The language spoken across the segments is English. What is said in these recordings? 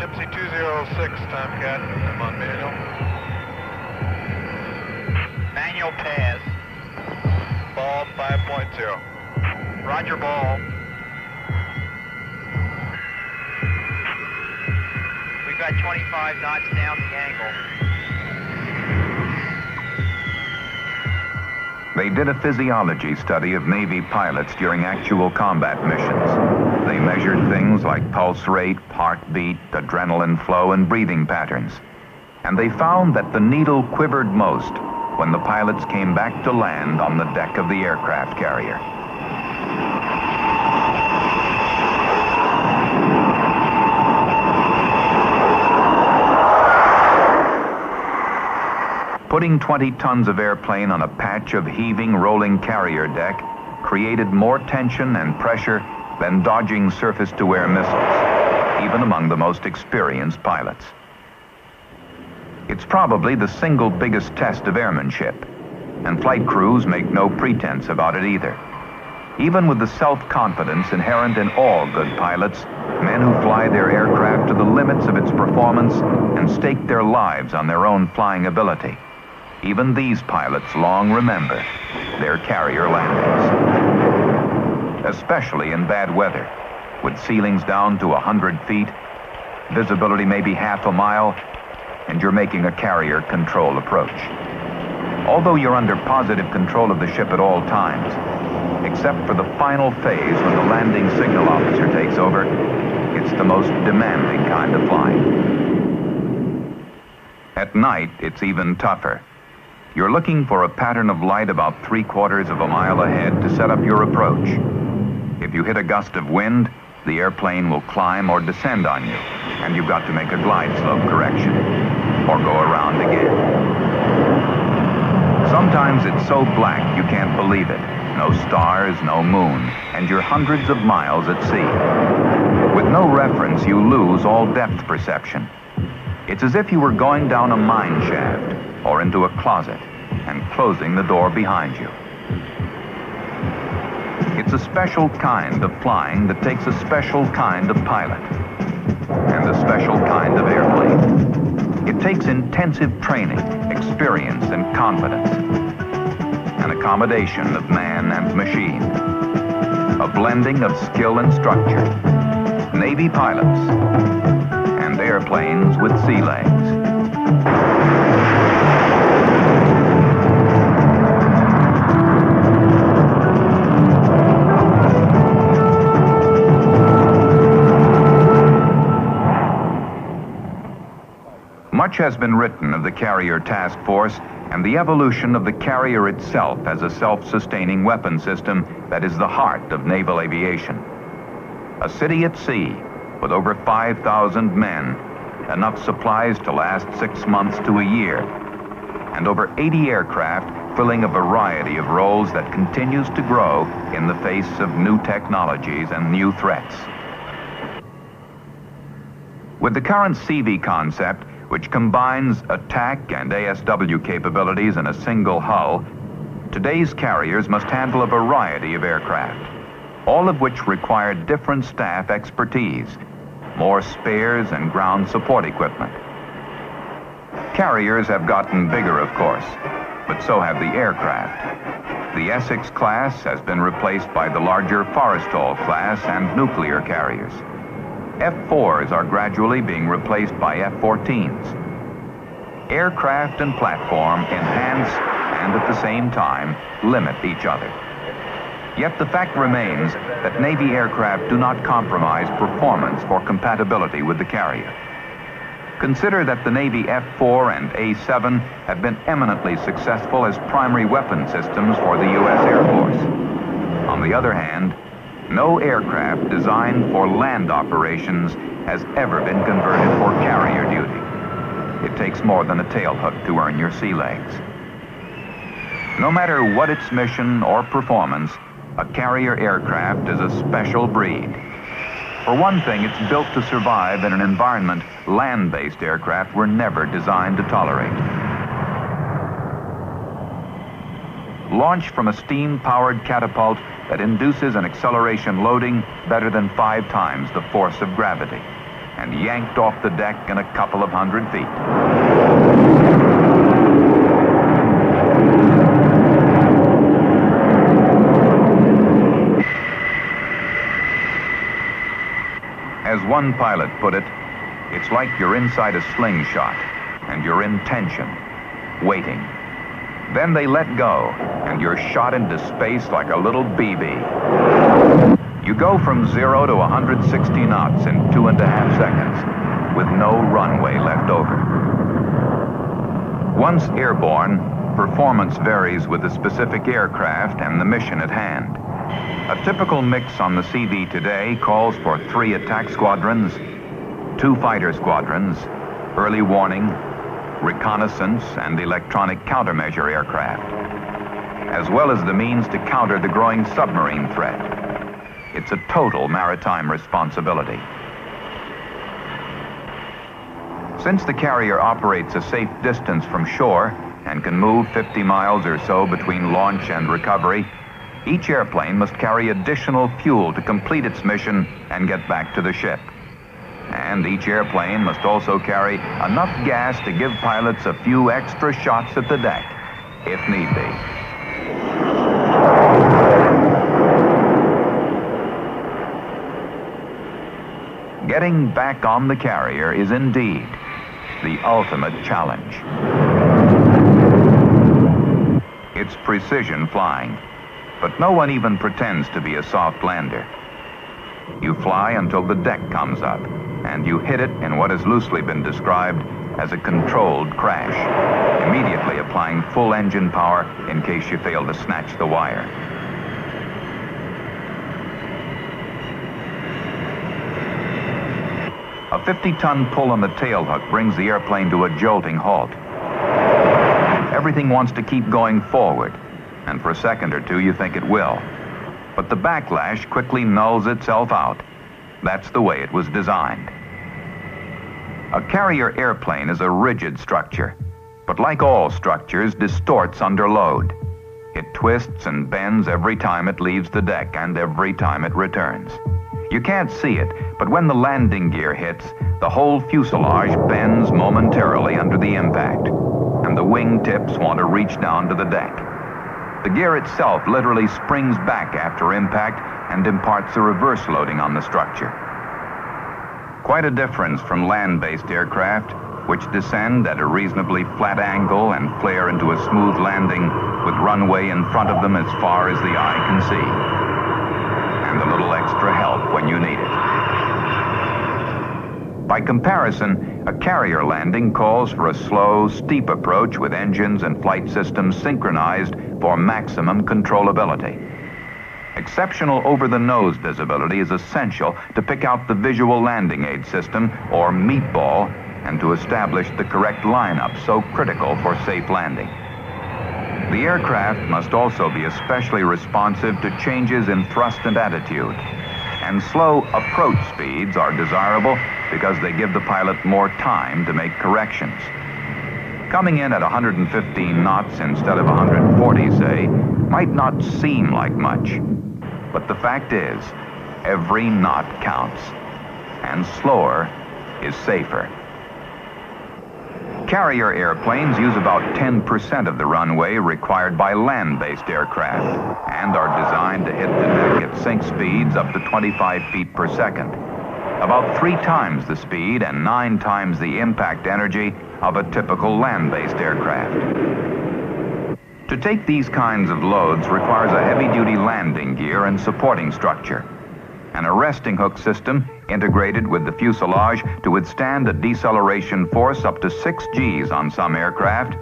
MC206, Tomcat, I'm on manual. Manual pass. Ball 5.0. Roger, ball. We've got 25 knots down the angle. They did a physiology study of Navy pilots during actual combat missions. They measured things like pulse rate, heartbeat, adrenaline flow, and breathing patterns. And they found that the needle quivered most when the pilots came back to land on the deck of the aircraft carrier. Putting 20 tons of airplane on a patch of heaving, rolling carrier deck created more tension and pressure than dodging surface-to-air missiles, even among the most experienced pilots. It's probably the single biggest test of airmanship, and flight crews make no pretense about it either. Even with the self-confidence inherent in all good pilots, men who fly their aircraft to the limits of its performance and stake their lives on their own flying ability, even these pilots long remember their carrier landings. Especially in bad weather, with ceilings down to 100 feet, visibility maybe half a mile, and you're making a carrier control approach. Although you're under positive control of the ship at all times, except for the final phase when the landing signal officer takes over, it's the most demanding kind of flying. At night, it's even tougher. You're looking for a pattern of light about 3/4 of a mile ahead to set up your approach. If you hit a gust of wind, the airplane will climb or descend on you, and you've got to make a glide slope correction, or go around again. Sometimes it's so black you can't believe it. No stars, no moon, and you're hundreds of miles at sea. With no reference, you lose all depth perception. It's as if you were going down a mine shaft or into a closet and closing the door behind you. It's a special kind of flying that takes a special kind of pilot and a special kind of airplane. It takes intensive training, experience, and confidence. An accommodation of man and machine. A blending of skill and structure. Navy pilots and airplanes with sea legs. Much has been written of the Carrier Task Force and the evolution of the carrier itself as a self-sustaining weapon system that is the heart of naval aviation. A city at sea with over 5,000 men, enough supplies to last 6 months to a year, and over 80 aircraft filling a variety of roles that continues to grow in the face of new technologies and new threats. With the current CV concept, which combines attack and ASW capabilities in a single hull, today's carriers must handle a variety of aircraft, all of which require different staff expertise, more spares and ground support equipment. Carriers have gotten bigger, of course, but so have the aircraft. The Essex class has been replaced by the larger Forrestal class and nuclear carriers. F4s are gradually being replaced by F14s. Aircraft and platform enhance and at the same time limit each other. Yet the fact remains that Navy aircraft do not compromise performance for compatibility with the carrier. Consider that the Navy F4 and A7 have been eminently successful as primary weapon systems for the U.S. Air Force. On the other hand, no aircraft designed for land operations has ever been converted for carrier duty. It takes more than a tailhook to earn your sea legs. No matter what its mission or performance, a carrier aircraft is a special breed. For one thing, it's built to survive in an environment land-based aircraft were never designed to tolerate. Launched from a steam-powered catapult that induces an acceleration loading better than 5 times the force of gravity. and yanked off the deck in a couple of 100 feet. As one pilot put it, it's like you're inside a slingshot and you're in tension, waiting. Then they let go and you're shot into space like a little BB. You go from 0 to 160 knots in 2.5 seconds with no runway left over. Once airborne, performance varies with the specific aircraft and the mission at hand. A typical mix on the CV today calls for 3 attack squadrons, 2 fighter squadrons, early warning, reconnaissance, and electronic countermeasure aircraft, as well as the means to counter the growing submarine threat. It's a total maritime responsibility. Since the carrier operates a safe distance from shore and can move 50 miles or so between launch and recovery, each airplane must carry additional fuel to complete its mission and get back to the ship. And each airplane must also carry enough gas to give pilots a few extra shots at the deck, if need be. Getting back on the carrier is indeed the ultimate challenge. It's precision flying, but no one even pretends to be a soft lander. You fly until the deck comes up, and you hit it in what has loosely been described as a controlled crash, immediately applying full engine power in case you fail to snatch the wire. A 50-ton pull on the tailhook brings the airplane to a jolting halt. Everything wants to keep going forward, and for a second or two you think it will. But the backlash quickly nulls itself out. That's the way it was designed. A carrier airplane is a rigid structure, but like all structures, distorts under load. It twists and bends every time it leaves the deck and every time it returns. You can't see it, but when the landing gear hits, the whole fuselage bends momentarily under the impact, and the wing tips want to reach down to the deck. The gear itself literally springs back after impact and imparts a reverse loading on the structure. Quite a difference from land-based aircraft, which descend at a reasonably flat angle and flare into a smooth landing with runway in front of them as far as the eye can see. And a little extra help when you need it. By comparison, a carrier landing calls for a slow, steep approach with engines and flight systems synchronized for maximum controllability. Exceptional over-the-nose visibility is essential to pick out the visual landing aid system, or meatball, and to establish the correct lineup so critical for safe landing. The aircraft must also be especially responsive to changes in thrust and attitude. And slow approach speeds are desirable because they give the pilot more time to make corrections. Coming in at 115 knots instead of 140, say, might not seem like much. But the fact is, every knot counts, and slower is safer. Carrier airplanes use about 10% of the runway required by land-based aircraft and are designed to hit the deck at sink speeds up to 25 feet per second, about 3 times the speed and 9 times the impact energy of a typical land-based aircraft. To take these kinds of loads requires a heavy-duty landing gear and supporting structure, and a resting hook system integrated with the fuselage to withstand a deceleration force up to 6 Gs on some aircraft,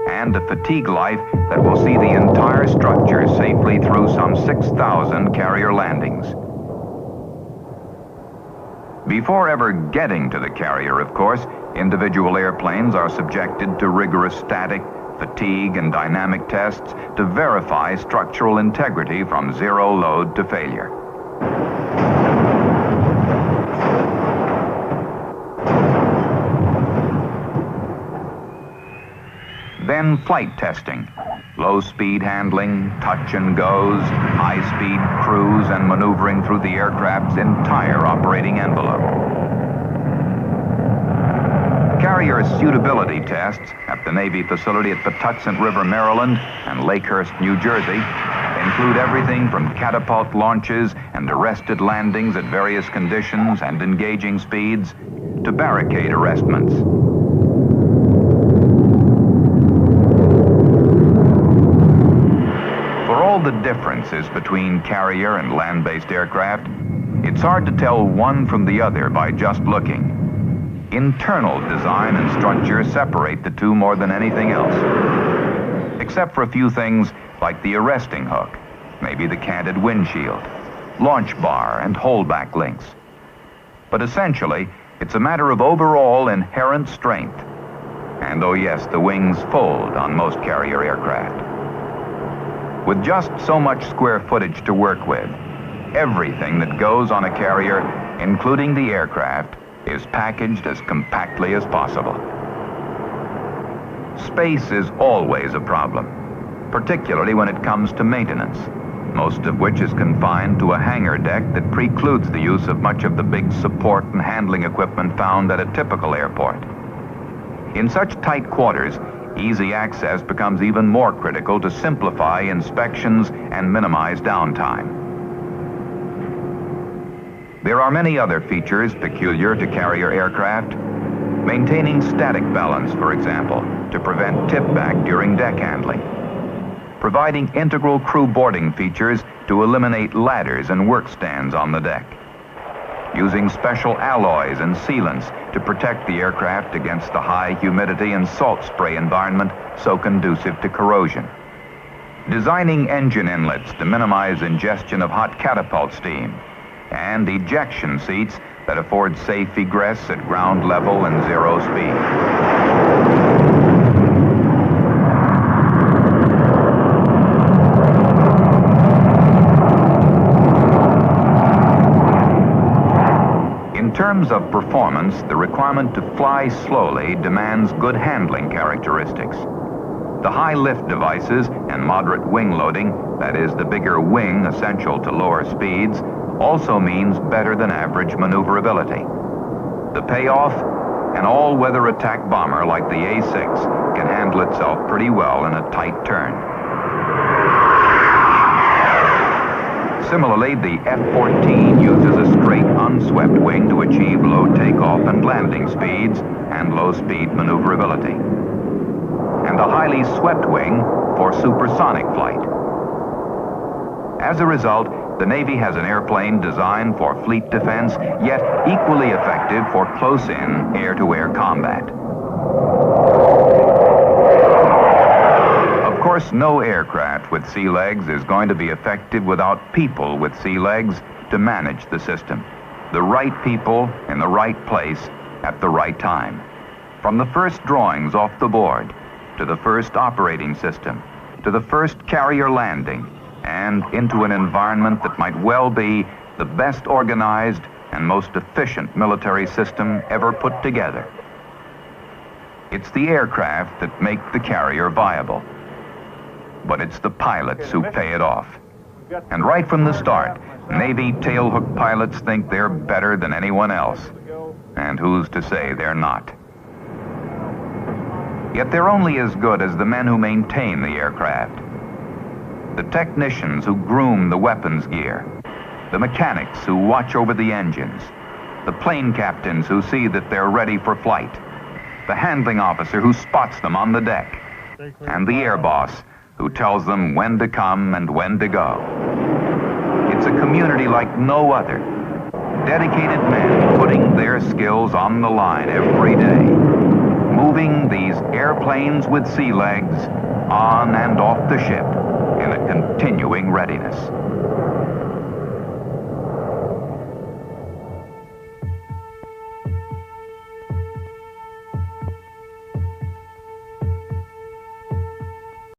and a fatigue life that will see the entire structure safely through some 6,000 carrier landings. Before ever getting to the carrier, of course, individual airplanes are subjected to rigorous static, fatigue, and dynamic tests to verify structural integrity from zero load to failure. Then flight testing, low-speed handling, touch and goes, high-speed cruise, and maneuvering through the aircraft's entire operating envelope. Carrier suitability tests at the Navy facility at Patuxent River, Maryland, and Lakehurst, New Jersey, include everything from catapult launches and arrested landings at various conditions and engaging speeds to barricade arrestments. For all the differences between carrier and land-based aircraft, it's hard to tell one from the other by just looking. Internal design and structure separate the two more than anything else, except for a few things like the arresting hook, maybe the canted windshield, launch bar, and holdback links. But essentially, it's a matter of overall inherent strength. And oh yes, the wings fold on most carrier aircraft. With just so much square footage to work with, everything that goes on a carrier, including the aircraft, is packaged as compactly as possible. Space is always a problem, particularly when it comes to maintenance, most of which is confined to a hangar deck that precludes the use of much of the big support and handling equipment found at a typical airport. In such tight quarters, easy access becomes even more critical to simplify inspections and minimize downtime. There are many other features peculiar to carrier aircraft. Maintaining static balance, for example, to prevent tip-back during deck handling. Providing integral crew boarding features to eliminate ladders and work stands on the deck. Using special alloys and sealants to protect the aircraft against the high humidity and salt spray environment so conducive to corrosion. Designing engine inlets to minimize ingestion of hot catapult steam. And ejection seats that afford safe egress at ground level and zero speed. In terms of performance, the requirement to fly slowly demands good handling characteristics. The high lift devices and moderate wing loading, that is, the bigger wing essential to lower speeds, also means better than average maneuverability. The payoff? An all-weather attack bomber like the A-6 can handle itself pretty well in a tight turn. Similarly, the F14 uses a straight, unswept wing to achieve low takeoff and landing speeds and low-speed maneuverability. And a highly swept wing for supersonic flight. As a result, the Navy has an airplane designed for fleet defense, yet equally effective for close-in air-to-air combat. Of course, no aircraft with sea legs is going to be effective without people with sea legs to manage the system. The right people in the right place at the right time. From the first drawings off the board, to the first operating system, to the first carrier landing, and into an environment that might well be the best organized and most efficient military system ever put together. It's the aircraft that make the carrier viable, but it's the pilots who pay it off. And right from the start, Navy tailhook pilots think they're better than anyone else, and who's to say they're not? Yet they're only as good as the men who maintain the aircraft. The technicians who groom the weapons gear, the mechanics who watch over the engines, the plane captains who see that they're ready for flight, the handling officer who spots them on the deck, and the air boss who tells them when to come and when to go. It's a community like no other. Dedicated men putting their skills on the line every day, moving these airplanes with sea legs on and off the ship in a continuing readiness.